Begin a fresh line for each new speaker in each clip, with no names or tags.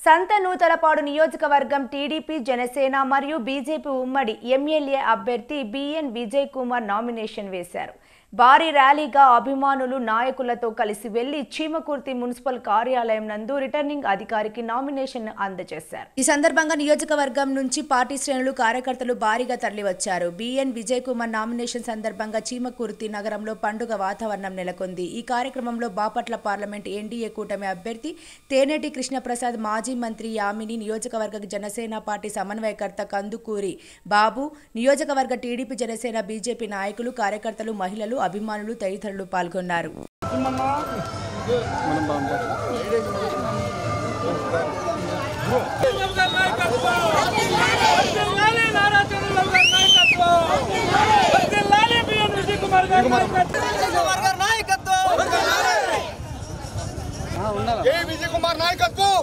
సంత నూతలపాడు నియోజకవర్గం టీడీపీ జనసేన మరియు బీజేపీ ఉమ్మడి ఎమ్మెల్యే అభ్యర్థి బిఎన్ విజయ్ కుమార్ నామినేషన్ వేశారు. భారీ ర్యాలీగా అభిమానులు నాయకులతో కలిసి వెళ్లి చీమకుర్తి మున్సిపల్ కార్యాలయం నందు రిటర్నింగ్ అధికారికి నామినేషన్ అందజేశారు. ఈ సందర్భంగా నియోజకవర్గం నుంచి పార్టీ శ్రేణులు కార్యకర్తలు భారీగా తరలివచ్చారు. బిఎన్ విజయ్ కుమార్ నామినేషన్ సందర్భంగా చీమకుర్తి నగరంలో పండుగ వాతావరణం నెలకొంది. ఈ కార్యక్రమంలో బాపట్ల పార్లమెంట్ ఎన్డీఏ కూటమి అభ్యర్థి తేనేటి కృష్ణప్రసాద్, మాజీ మంత్రి యామిని, నియోజకవర్గ జనసేన పార్టీ సమన్వయకర్త కందుకూరి బాబు, నియోజకవర్గ టీడీపీ జనసేన బీజేపీ నాయకులు, కార్యకర్తలు, మహిళలు, అభిమానులు తదితరులు పాల్గొన్నారు.
విజయ్ కుమార్ నాయకత్వం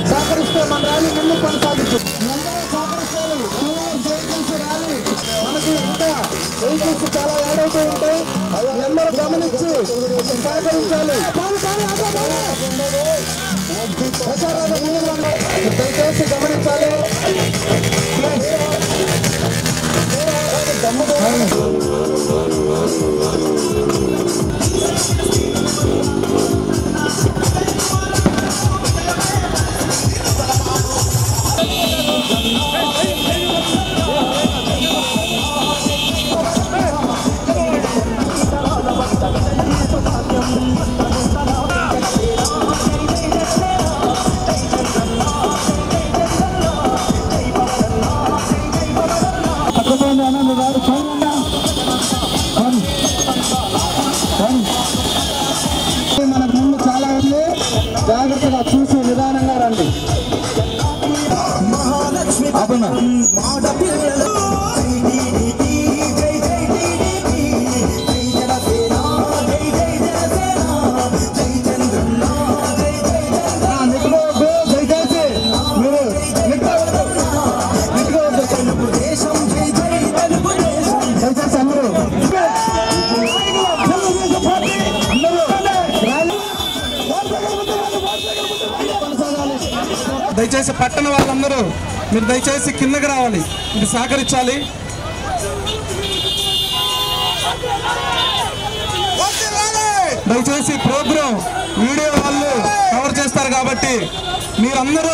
సహకరిస్తే మన ర్యాలీ ముందు కొనసాగించు. మనకి ఇంకా వెహికల్స్ చాలా యాడ్ అవుతూ ఉంటాయి. అందరూ గమనించి సహకరించాలి. దయచేసి గమనించాలి. మనకు ముందు చాలా ఉంది, జాగ్రత్తగా చూసి నిదానంగా రండి. దయచేసి పట్టణ వాళ్ళందరూ మీరు దయచేసి కిందకి రావాలి, ఇది సహకరించాలి. దయచేసి ప్రోగ్రాం వీడియో వాళ్ళు కవర్ చేస్తారు కాబట్టి మీరందరూ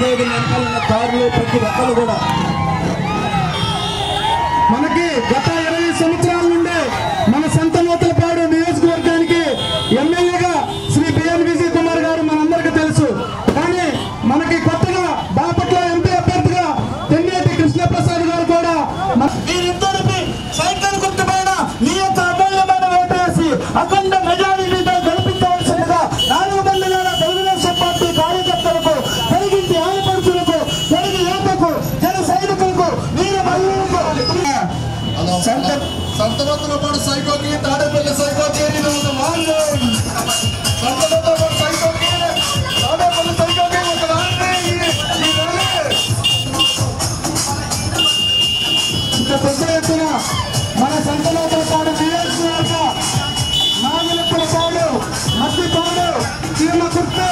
అదేవిధంగా వెనకాల ఉన్న కార్లు ప్రతి ఒక్కరు కూడా మనకి గత 20 సంవత్సరాల నుండి మన సంతనూతలపాడు నియోజకవర్గానికి ఎమ్మెల్యేగా శ్రీ బిఎన్ విజయ్ కుమార్ గారు మనందరికీ తెలుసు. కానీ మనకి కొత్తగా బాపట్ల ఎంపీ అభ్యర్థిగా తెన్నేటి కృష్ణప్రసాద్ గారు కూడా వీరిద్దరికి సైకిల్ గుర్తుపైన నీ యొక్క అమూల్యమైన ఓటు వేసి అఖండ మెజారిటీతో గెలిపించవలసిందిగా 4 మంది తెలుగుదేశం పార్టీ కార్యకర్తలకు, తెలుగింటి ఆడపడుచులకు, తెలుగు యువతకు, జన సైనికులకు, వీర మహిళలకు సంతనూతల పాటు సైకోకి తాడేపల్లి సైకోకి సంతనూతల పాటు సైకోకి తాడేపల్లి సైకోకి ఒక పెద్ద ఎత్తున మన సంతనూతల పాడు నియోజకవర్గ నాగులప్పల పాడు, మద్దిపాడు, చీమకుర్తి,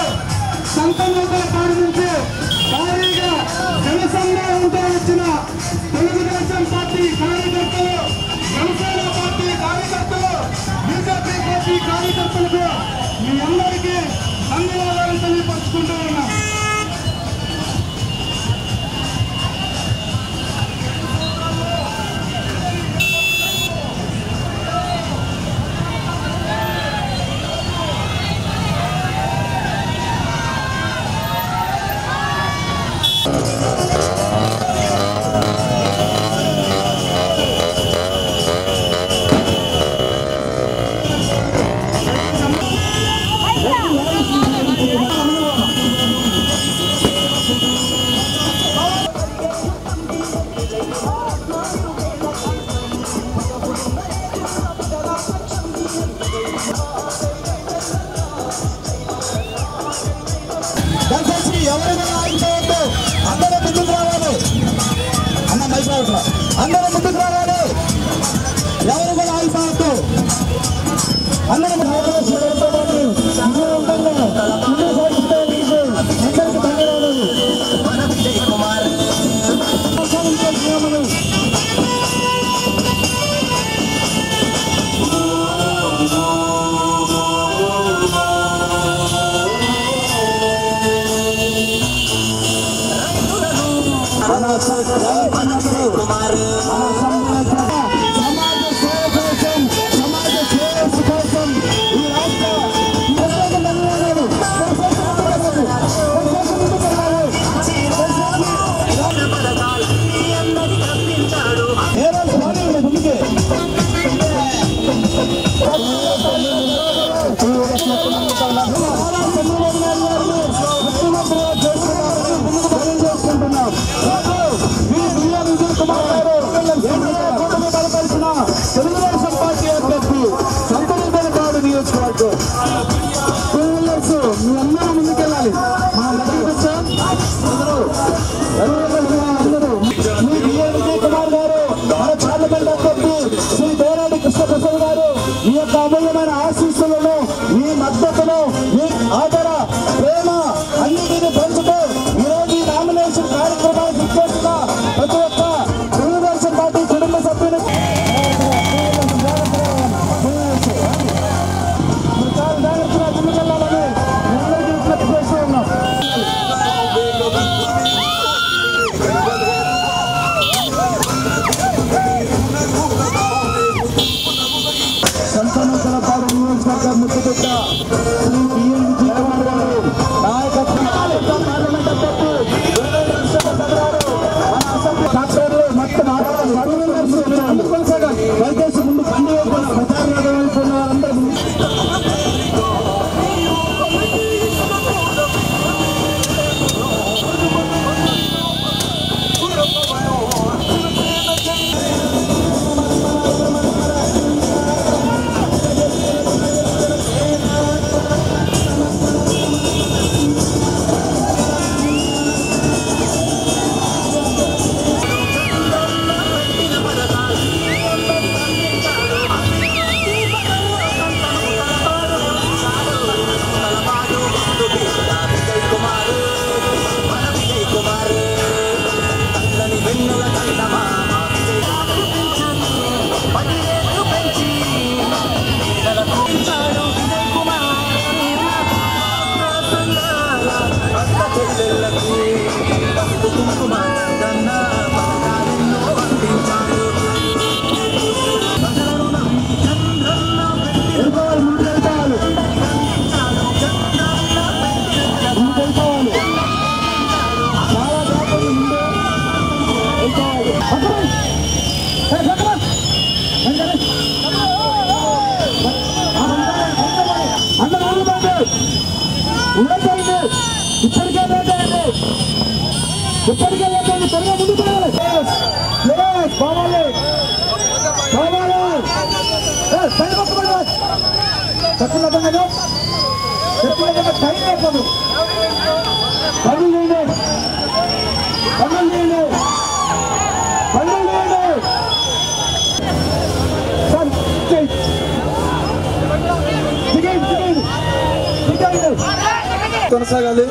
సంతనూతల పాడు నుంచి భారీగా జనసంగ్రహంతో వచ్చిన తెలుగుదేశం పార్టీ కార్యకర్తలు, జనసేన పార్టీ కార్యకర్తలు, బీజేపీ పార్టీ కార్యకర్తలకు మీ అందరికీ ధన్యవాదాలు తెలియపరుచుకుంటూ ఉన్నాం. అందరూ ముందుకు రావాలి, అందరూ ముందుకు రావాలి, ఎవరు కూడా ఆగిపోవద్దు. అందరూ తెలుగుదేశం పార్టీ అభ్యర్థి సంతనూతలపాడు నియోజకవర్గం మీ అందరూ ముందుకెళ్ళాలి. మీ బిఎన్ విజయ్ కుమార్ గారు, మన పార్లమెంట్ అభ్యర్థి శ్రీ దేరాడి కృష్ణప్రసాద్ గారు మీ యొక్క అమూల్యమైన ఆశీస్సులను, మీ మద్దతును, మీ ఆదర ప్రేమ అన్నిటిని పంచుతూ ఈరోజు ఈ నామినేషన్ కార్యక్రమానికి ఇచ్చేస్తున్న ప్రతి ఒక్క తెలుగుదేశం పార్టీ కుటుంబ సభ్యులు ముందుకెళ్లాలని అందరికీ విజ్ఞప్తి చేస్తూ ఉన్నాం. సంతనూతలపాడు నియోజకవర్గ ముద్దుబిడ్డ శ్రీ బిఎన్ విజయ్ కుమార్ గారు నాయకత్వం పార్లమెంట్ అభ్యర్థి డాక్టర్లు మొత్తం దయచేసి ముందు బండి ప్రచారంగా వెళ్తున్న వారందరూ ఇప్పటికే లేదండి, ఇప్పటికే లేదండి, త్వరగా ముందుకు రావాలి. కావాలి చెప్పులతో టైం అయిపోదు. పనులు చేయండి, పనులు చేయండి, పనులు చేయండి. కొనసాగాలి.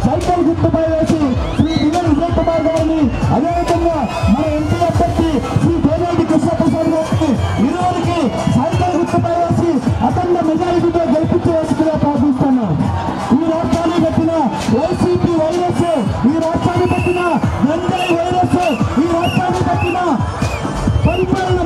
సైకిల్ గుర్తుపై వేసి శ్రీ బిఎన్ విజయ్ కుమార్ గారిని, అదేవిధంగా మన ఎంపీ అభ్యర్థి శ్రీ దేవేంద్ర కృష్ణప్రసాద్ గారిని ఇరువురికి సైకిల్ గుర్తుపై వేసి అఖండ మెజారిటీతో గెలిపించవలసిందిగా ప్రార్థిస్తున్నాం. ఈ రాష్ట్రాన్ని పెట్టిన వైసీపీ వైరస్, ఈ రాష్ట్రాన్ని పెట్టిన గంజాయి వైరస్, ఈ రాష్ట్రాన్ని పెట్టిన పరిపాలన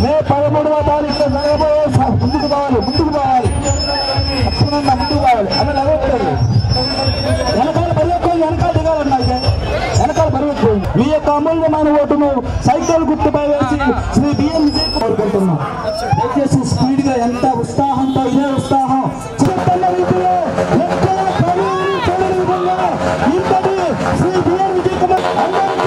మే 13వ తారీఖున జరగబోయే ముందుకు పోవాలి ముందుకు పోవాలి అలా నడవట్లేదు. వెనకాల పరిగెత్తుకోండి, వెనకాల దిగాలన్నా వెనకాల పరిగెత్తుకోండి. మీ యొక్క అమూల్యమైన ఓటును సైకిల్ గుర్తుపై వేసి శ్రీ బిఎన్ విజయ్ కోరుకుంటున్నాం. దయచేసి స్పీడ్ గా ఎంత ఉత్సాహంతో ఇదే ఉత్సాహం చిన్న రీతిలో ఎక్కడ ఇంతటి శ్రీ బిఎన్ విజయ్ కుమార్ అందరికీ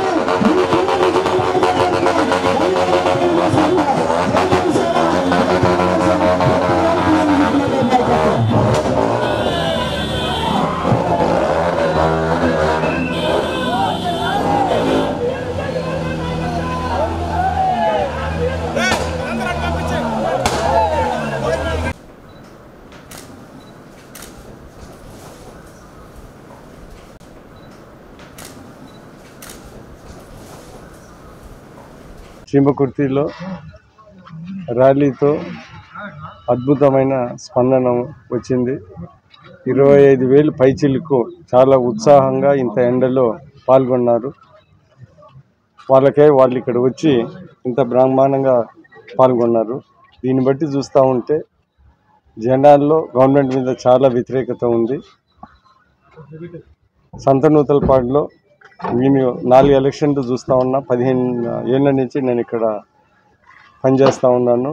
చీమకుర్తిలో ర్యాలీతో అద్భుతమైన స్పందన వచ్చింది. 25,000 పైచిలకు చాలా ఉత్సాహంగా ఇంత ఎండలో పాల్గొన్నారు. వాళ్ళు ఇక్కడ వచ్చి ఇంత బ్రహ్మాండంగా పాల్గొన్నారు. దీన్ని బట్టి చూస్తూ ఉంటే జనాల్లో గవర్నమెంట్ మీద చాలా వ్యతిరేకత ఉంది. సంతనూతలపాడులో నేను 4 ఎలక్షన్లు చూస్తూ ఉన్నా. 15 ఏళ్ళ నుంచి నేను ఇక్కడ పనిచేస్తూ ఉన్నాను.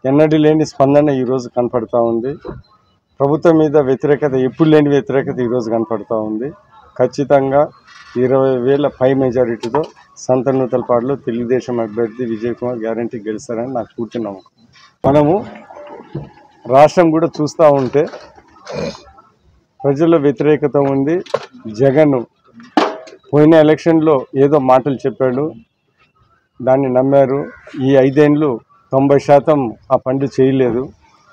ఎన్నడూ లేని స్పందన ఈరోజు కనపడుతూ ఉంది. ప్రభుత్వం మీద వ్యతిరేకత ఎప్పుడు లేని వ్యతిరేకత ఈరోజు కనపడుతూ ఉంది. ఖచ్చితంగా 20,000 పై మెజారిటీతో సంతనూతలపాడులో తెలుగుదేశం అభ్యర్థి విజయ్ కుమార్ గ్యారంటీ గెలుస్తారని నాకు పూర్తి నమ్మకం. మనము రాష్ట్రం కూడా చూస్తూ ఉంటే ప్రజల వ్యతిరేకత ఉంది. జగన్ పోయిన ఎలక్షన్లో ఏదో మాటలు చెప్పాడు, దాన్ని నమ్మారు. ఈ 5 ఏళ్ళు 90% ఆ పనులు చేయలేదు.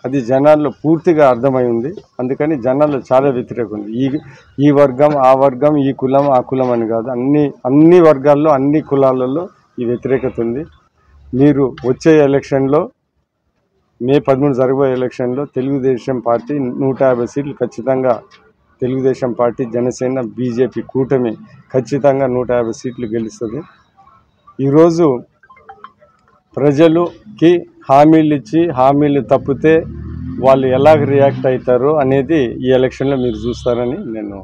అది జనాల్లో పూర్తిగా అర్థమై ఉంది. అందుకని జనాల్లో చాలా వ్యతిరేకత ఉంది. ఈ వర్గం ఆ వర్గం, ఈ కులం ఆ కులం అని కాదు, అన్ని వర్గాల్లో అన్ని కులాలలో ఈ వ్యతిరేకత ఉంది. మీరు వచ్చే ఎలక్షన్లో మే 13 జరగబోయే ఎలక్షన్లో తెలుగుదేశం పార్టీ 150 సీట్లు ఖచ్చితంగా, తెలుగుదేశం పార్టీ, జనసేన, బీజేపీ కూటమి ఖచ్చితంగా 150 సీట్లు గెలుస్తుంది. ఈరోజు ప్రజలుకి హామీలు ఇచ్చి హామీలు తప్పితే వాళ్ళు ఎలాగ రియాక్ట్ అవుతారో అనేది ఈ ఎలక్షన్లో మీరు చూస్తారని నేను